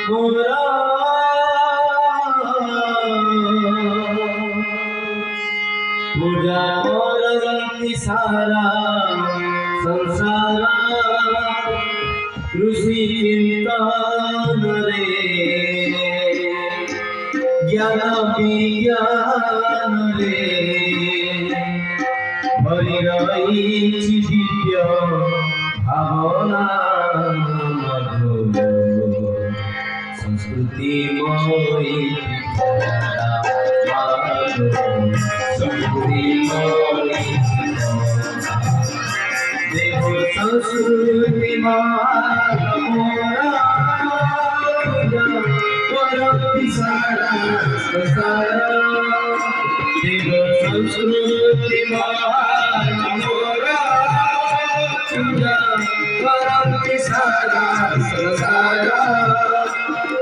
मोरा पूजा करती सारा संसार ऋषि चिंतन रे ज्ञान विज्ञान रे भरी रही दिव्य भावना संस्कृति देव संस्कृति देव संस्कृति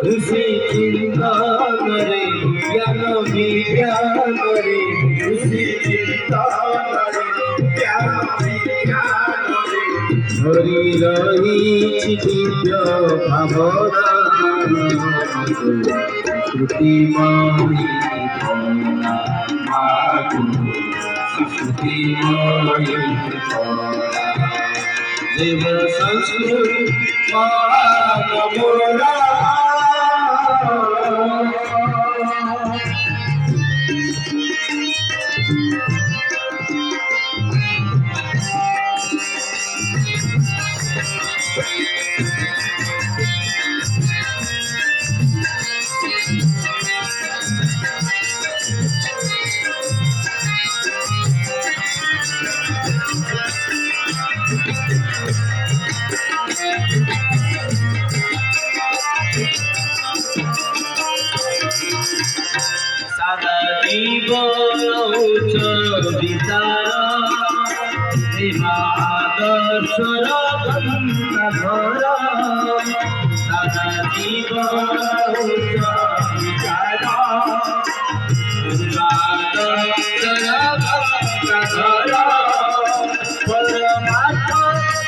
ऋषि चिंतन रे ज्ञान विज्ञान रे ऋषि चिंतन रे ज्ञान विज्ञान रे भरी रही दिव्य भावना श्रुति माई श्रुति माई देव संस्कृति मोरा सादा जीवन उच्च विचार आदर्शर घर सादा जीवन उच्च विचार घर परमार्थ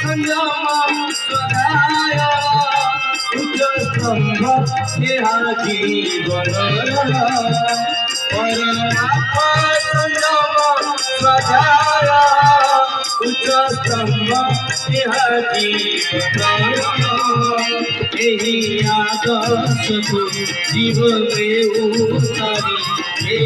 संयम सदाय उच्च स्तंभ जीवन परमात्म संयम सदाय उच्च स्तंभ जीवन यही आदर्श को जीवन में उतारी